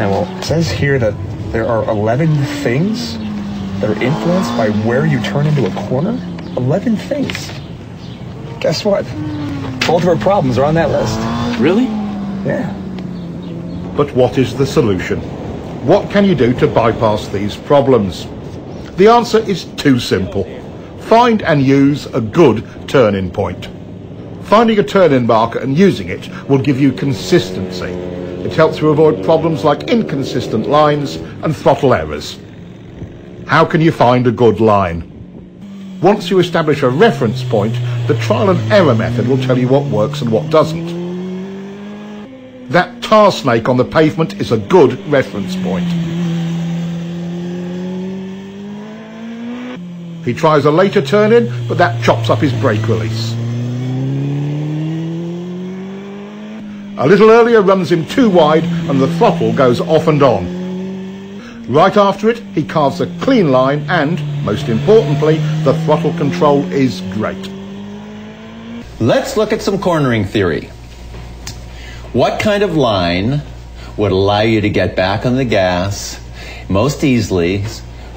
Well, it says here that there are 11 things that are influenced by where you turn into a corner. 11 things. Guess what? Both of our problems are on that list. Really? Yeah. But what is the solution? What can you do to bypass these problems? The answer is too simple. Find and use a good turn-in point. Finding a turn-in marker and using it will give you consistency. It helps you avoid problems like inconsistent lines and throttle errors. How can you find a good line? Once you establish a reference point, the trial and error method will tell you what works and what doesn't. That tar snake on the pavement is a good reference point. He tries a later turn-in, but that chops up his brake release. A little earlier runs him too wide and the throttle goes off and on. Right after it, he carves a clean line and, most importantly, the throttle control is great. Let's look at some cornering theory. What kind of line would allow you to get back on the gas most easily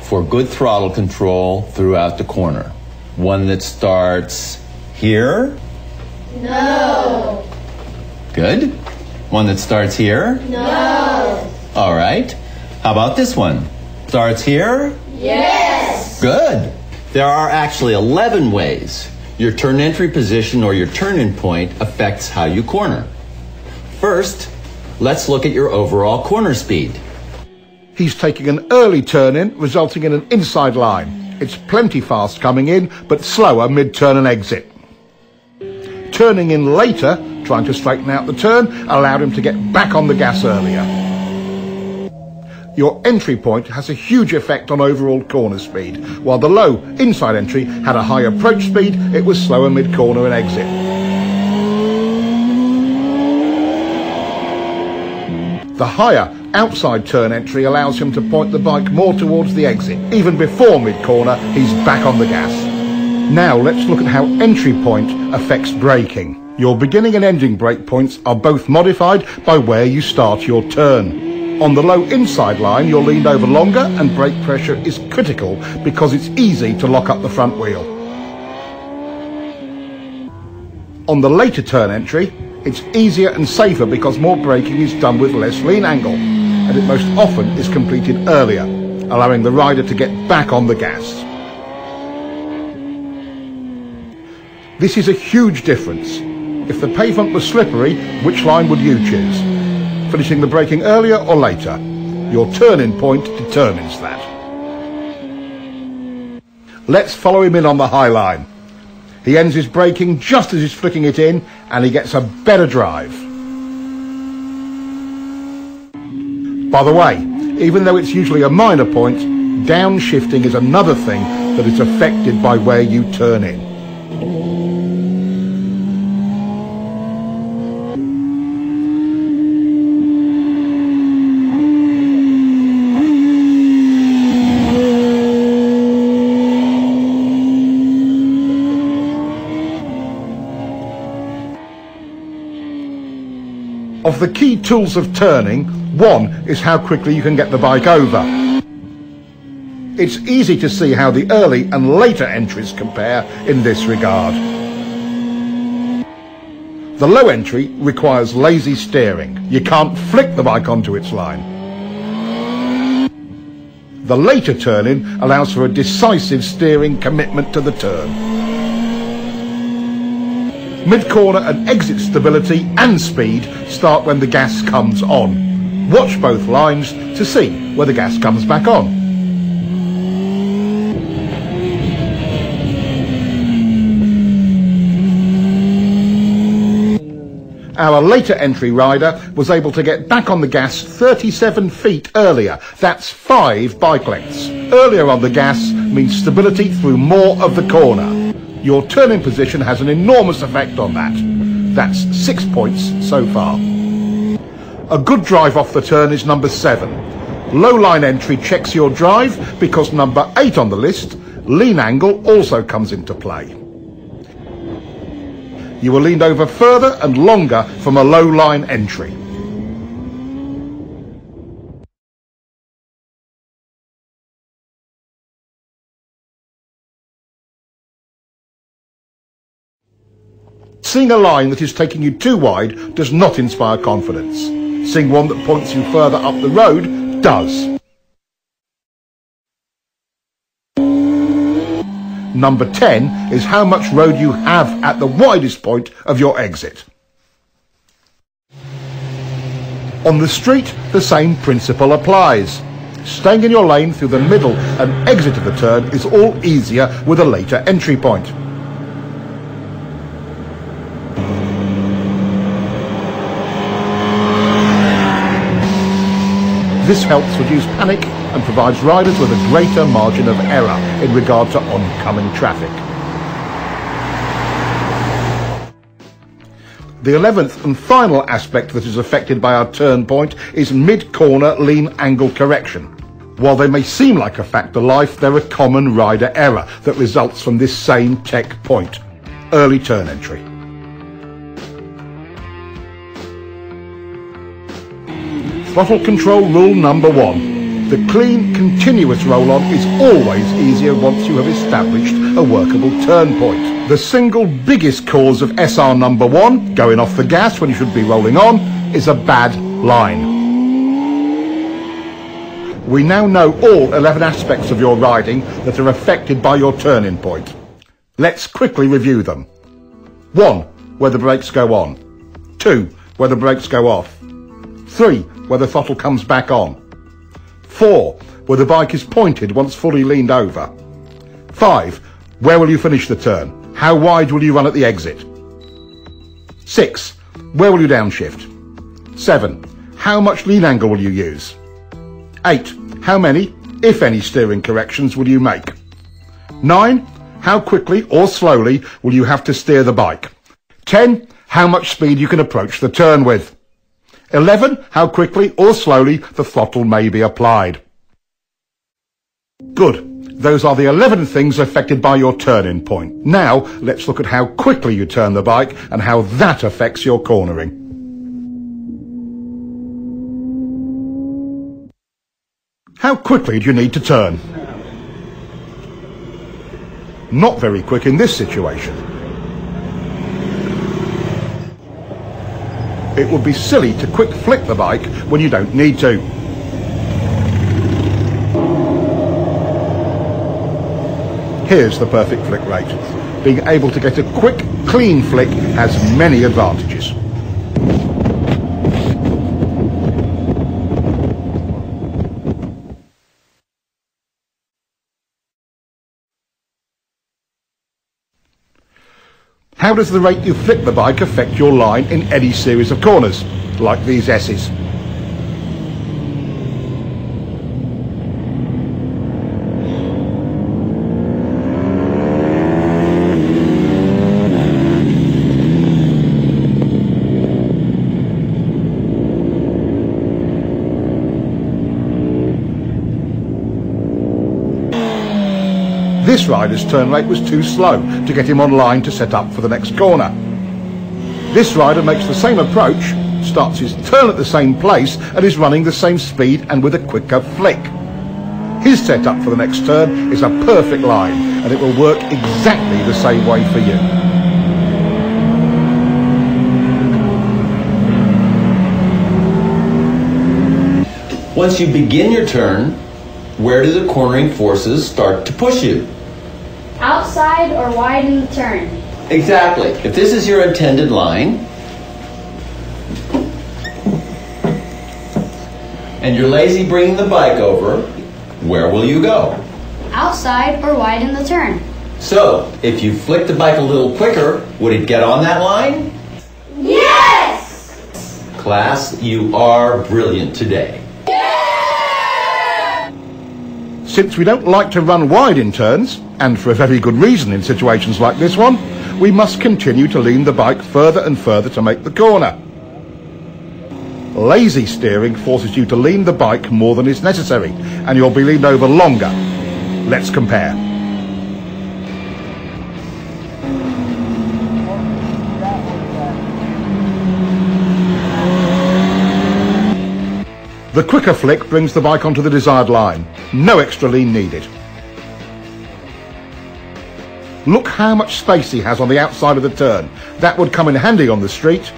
for good throttle control throughout the corner? One that starts here? No. Good. One that starts here? No. All right. How about this one? Starts here? Yes. Good. There are actually 11 ways your turn entry position or your turn-in point affects how you corner. First, let's look at your overall corner speed. He's taking an early turn-in, resulting in an inside line. It's plenty fast coming in, but slower mid-turn and exit. Turning in later, trying to straighten out the turn, allowed him to get back on the gas earlier. Your entry point has a huge effect on overall corner speed. While the low inside entry had a high approach speed, it was slower mid-corner and exit. The higher outside turn entry allows him to point the bike more towards the exit. Even before mid-corner, he's back on the gas. Now let's look at how entry point affects braking. Your beginning and ending brake points are both modified by where you start your turn. On the low inside line, you're leaned over longer and brake pressure is critical because it's easy to lock up the front wheel. On the later turn entry, it's easier and safer because more braking is done with less lean angle, and it most often is completed earlier, allowing the rider to get back on the gas. This is a huge difference. If the pavement was slippery, which line would you choose? Finishing the braking earlier or later? Your turn-in point determines that. Let's follow him in on the high line. He ends his braking just as he's flicking it in, and he gets a better drive. By the way, even though it's usually a minor point, downshifting is another thing that is affected by where you turn in. Of the key tools of turning, one is how quickly you can get the bike over. It's easy to see how the early and later entries compare in this regard. The low entry requires lazy steering. You can't flick the bike onto its line. The later turn-in allows for a decisive steering commitment to the turn. Mid-corner and exit stability and speed start when the gas comes on. Watch both lines to see where the gas comes back on. Our later entry rider was able to get back on the gas 37 feet earlier. That's 5 bike lengths. Earlier on the gas means stability through more of the corner. Your turning position has an enormous effect on that. That's 6 points so far. A good drive off the turn is number 7. Low line entry checks your drive because number 8 on the list, lean angle, also comes into play. You were leaned over further and longer from a low line entry. Seeing a line that is taking you too wide does not inspire confidence. Seeing one that points you further up the road does. Number 10 is how much road you have at the widest point of your exit. On the street, the same principle applies. Staying in your lane through the middle and exit of the turn is all easier with a later entry point. This helps reduce panic and provides riders with a greater margin of error in regard to oncoming traffic. The 11th and final aspect that is affected by our turn point is mid-corner lean angle correction. While they may seem like a fact of life, they're a common rider error that results from this same tech point, early turn entry. Throttle control rule number 1. The clean, continuous roll-on is always easier once you have established a workable turn point. The single biggest cause of SR number 1, going off the gas when you should be rolling on, is a bad line. We now know all 11 aspects of your riding that are affected by your turning point. Let's quickly review them. 1. Where the brakes go on. 2. Where the brakes go off. 3. Where the throttle comes back on. 4. Where the bike is pointed once fully leaned over. 5. Where will you finish the turn? How wide will you run at the exit? 6. Where will you downshift? 7. How much lean angle will you use? 8. How many, if any, steering corrections will you make? 9. How quickly or slowly will you have to steer the bike? 10. How much speed you can approach the turn with? 11. How quickly or slowly the throttle may be applied. Good. Those are the 11 things affected by your turning point. Now, let's look at how quickly you turn the bike and how that affects your cornering. How quickly do you need to turn? Not very quick in this situation. It would be silly to quick flick the bike when you don't need to. Here's the perfect flick rate. Being able to get a quick, clean flick has many advantages. How does the rate you flick the bike affect your line in any series of corners, like these S's? This rider's turn rate was too slow to get him on line to set up for the next corner. This rider makes the same approach, starts his turn at the same place and is running the same speed and with a quicker flick. His setup for the next turn is a perfect line and it will work exactly the same way for you. Once you begin your turn, where do the cornering forces start to push you? Outside or wide in the turn. Exactly. If this is your intended line, and you're lazy bringing the bike over, where will you go? Outside or wide in the turn. So, if you flick the bike a little quicker, would it get on that line? Yes! Class, you are brilliant today. Since we don't like to run wide in turns, and for a very good reason in situations like this one, we must continue to lean the bike further and further to make the corner. Lazy steering forces you to lean the bike more than is necessary, and you'll be leaned over longer. Let's compare. The quicker flick brings the bike onto the desired line. No extra lean needed. Look how much space he has on the outside of the turn. That would come in handy on the street,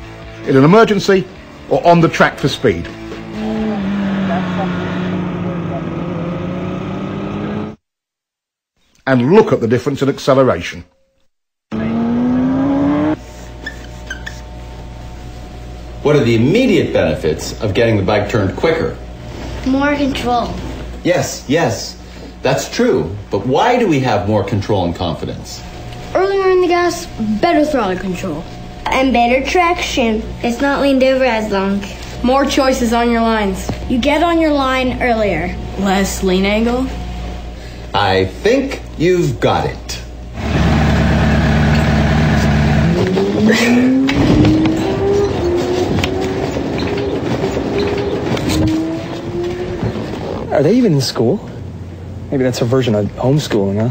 in an emergency, or on the track for speed. And look at the difference in acceleration. What are the immediate benefits of getting the bike turned quicker? More control. Yes, that's true. But why do we have more control and confidence? Earlier in the gas, better throttle control. And better traction. It's not leaned over as long. More choices on your lines. You get on your line earlier. Less lean angle. I think you've got it. Are they even in school? Maybe that's a version of homeschooling, huh?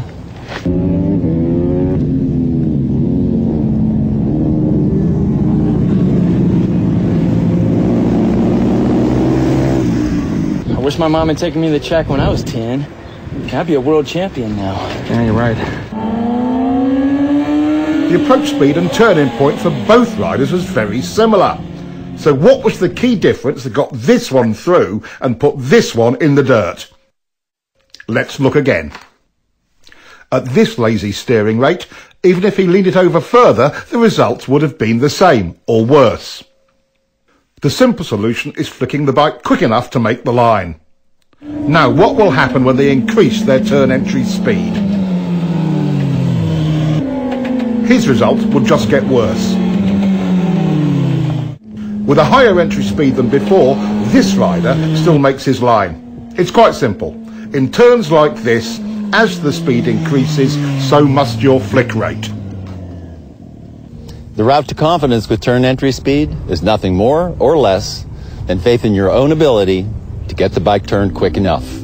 I wish my mom had taken me to the track when I was 10. I'd be a world champion now. Yeah, you're right. The approach speed and turning point for both riders was very similar. So what was the key difference that got this one through and put this one in the dirt? Let's look again. At this lazy steering rate, even if he leaned it over further, the results would have been the same, or worse. The simple solution is flicking the bike quick enough to make the line. Now, what will happen when they increase their turn entry speed? His result will just get worse. With a higher entry speed than before, this rider still makes his line. It's quite simple. In turns like this, as the speed increases, so must your flick rate. The route to confidence with turn entry speed is nothing more or less than faith in your own ability to get the bike turned quick enough.